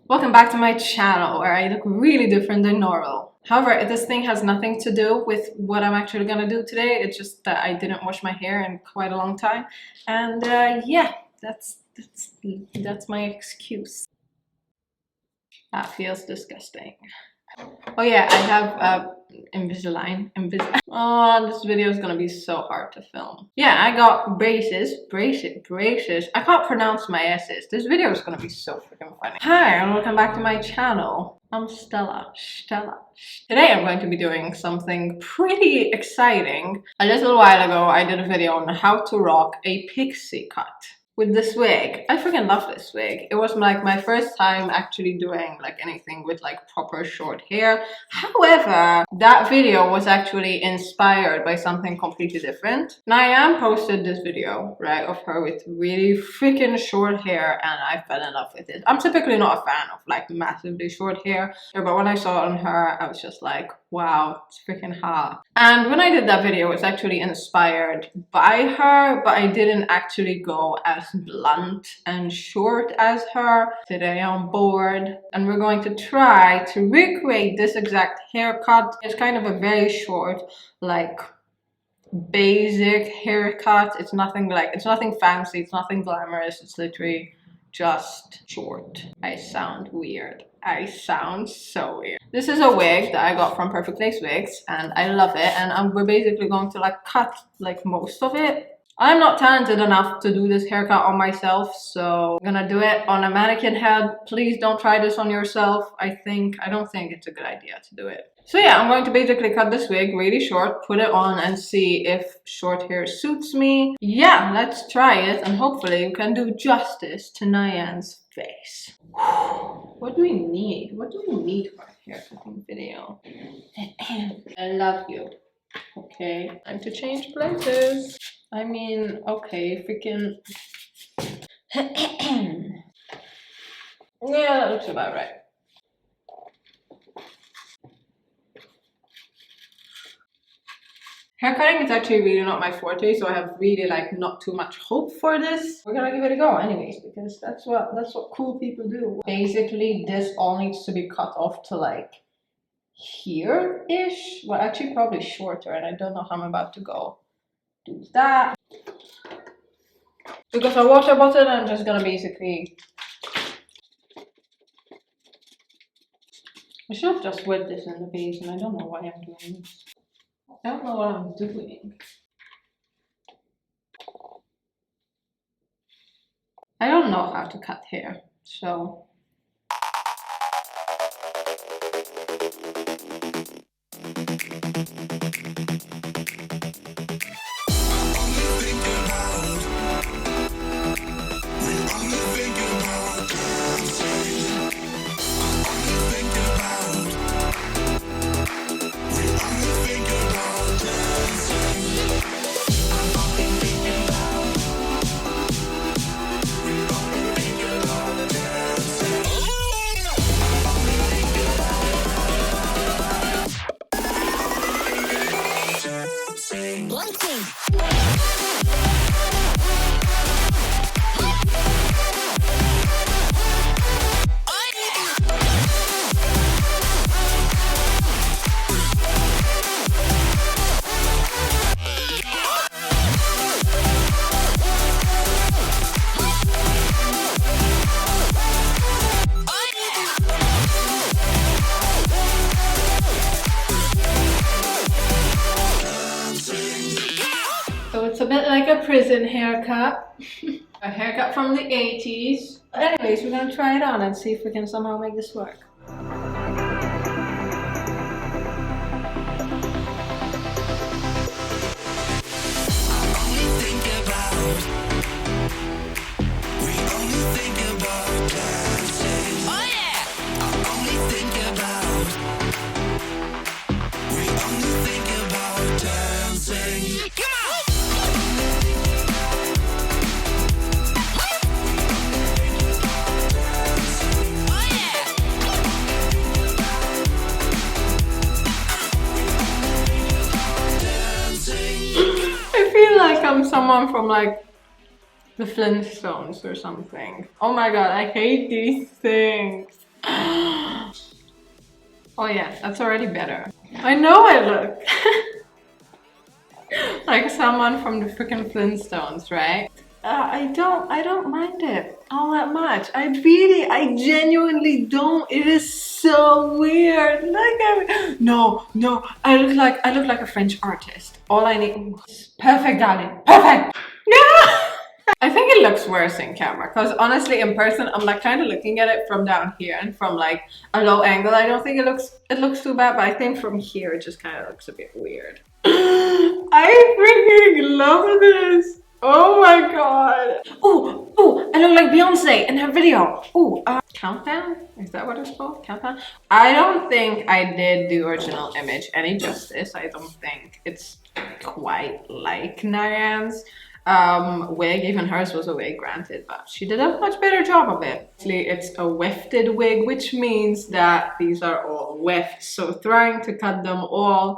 Welcome back to my channel where I look really different than normal. However, this thing has nothing to do with what I'm actually gonna do today. It's just that I didn't wash my hair in quite a long time. And yeah, that's my excuse. That feels disgusting. Oh yeah, I have Invisalign. Oh, this video is gonna be so hard to film. Yeah, I got braces. I can't pronounce my S's. This video is gonna be so freaking funny. Hi, and welcome back to my channel. I'm Stella. Today I'm going to be doing something pretty exciting. A little while ago, I did a video on how to rock a pixie cut with this wig. I freaking love this wig. It was like my first time actually doing like anything with like proper short hair. However, that video was actually inspired by something completely different. Nayam posted this video, right, of her with really freaking short hair, and I fell in love with it. I'm typically not a fan of like massively short hair, but when I saw it on her, I was just like, wow, it's freaking hot. And when I did that video, it was actually inspired by her, but I didn't actually go as blunt and short as her. Today I'm bored and we're going to try to recreate this exact haircut. It's kind of a very short, like basic haircut. It's nothing fancy, it's nothing glamorous, it's literally just short. I sound weird. I sound so weird. This is a wig that I got from Perfect Lace Wigs and I love it, and we're basically going to like cut like most of it. I'm not talented enough to do this haircut on myself, so I'm gonna do it on a mannequin head. Please don't try this on yourself. I don't think it's a good idea to do it. So yeah, I'm going to basically cut this wig really short, put it on and see if short hair suits me. Yeah, let's try it and hopefully we can do justice to Nyan's face. What do we need? What do we need for a haircutting video? I love you. Okay, time to change places. I mean, okay, freaking... Yeah, that looks about right. Haircutting is actually really not my forte, so I have really like not too much hope for this. We're gonna give it a go anyways, because that's what cool people do. Basically, this all needs to be cut off to like here-ish. Well, actually probably shorter, and I don't know how I'm about to go do that. Because our water bottle, I'm just gonna basically... I should have just wet this in the base, and I don't know why I'm doing this. I don't know what I'm doing. I don't know how to cut hair, so... So it's a bit like a prison haircut. A haircut from the 80s. But anyways, we're gonna try it on and see if we can somehow make this work. I'm someone from like the Flintstones or something. Oh my god, I hate these things. Oh yeah, that's already better. I know I look like someone from the freaking Flintstones, right? I don't mind it all that much. I genuinely don't. It is so weird. No, I look like a French artist. All I need, perfect, darling, perfect. Yeah. I think it looks worse in camera because honestly, in person, I'm like kind of looking at it from down here and from like a low angle. I don't think it looks too bad, but I think from here it just kind of looks a bit weird. I freaking love this. Oh my god. Oh, I look like Beyonce in her video. Oh, Countdown? Is that what it's called? Countdown? I don't think I did the original image any justice. I don't think it's quite like Narayan's wig. Even hers was a wig, granted, but she did a much better job of it. It's a wefted wig, which means that these are all weft. So trying to cut them all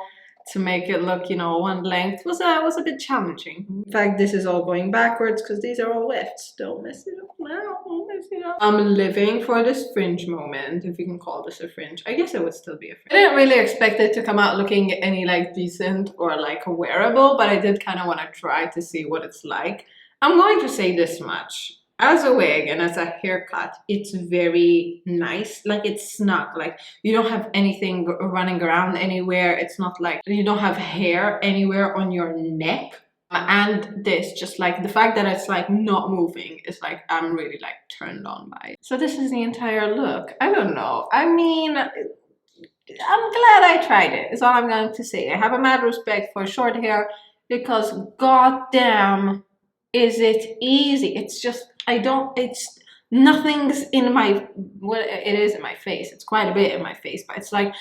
to make it look, you know, one length was a bit challenging. In fact, this is all going backwards because these are all wefts. Don't mess it up now. Don't mess it up. I'm living for this fringe moment, if you can call this a fringe. I guess it would still be a fringe. I didn't really expect it to come out looking any like decent or like wearable, but I did kind of want to try to see what it's like. I'm going to say this much. As a wig and as a haircut, it's very nice. Like, it's snug. Like, you don't have anything running around anywhere. It's not like you don't have hair anywhere on your neck. And this, just like the fact that it's like not moving is like, I'm really like turned on by it. So this is the entire look. I don't know. I mean, I'm glad I tried it, is all I'm going to say. I have a mad respect for short hair because goddamn is it easy. It's just, it's nothing's in my, well, it is in my face. It's quite a bit in my face, but it's like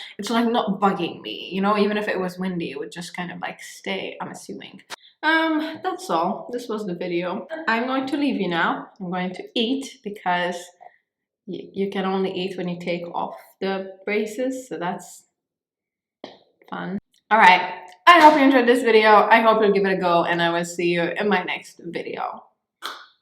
not bugging me, you know. Even if it was windy, it would just kind of like stay, I'm assuming. That's all. This was the video. I'm going to leave you now. I'm going to eat because you can only eat when you take off the braces, so that's fun. All right, I hope you enjoyed this video. I hope you'll give it a go, and I will see you in my next video.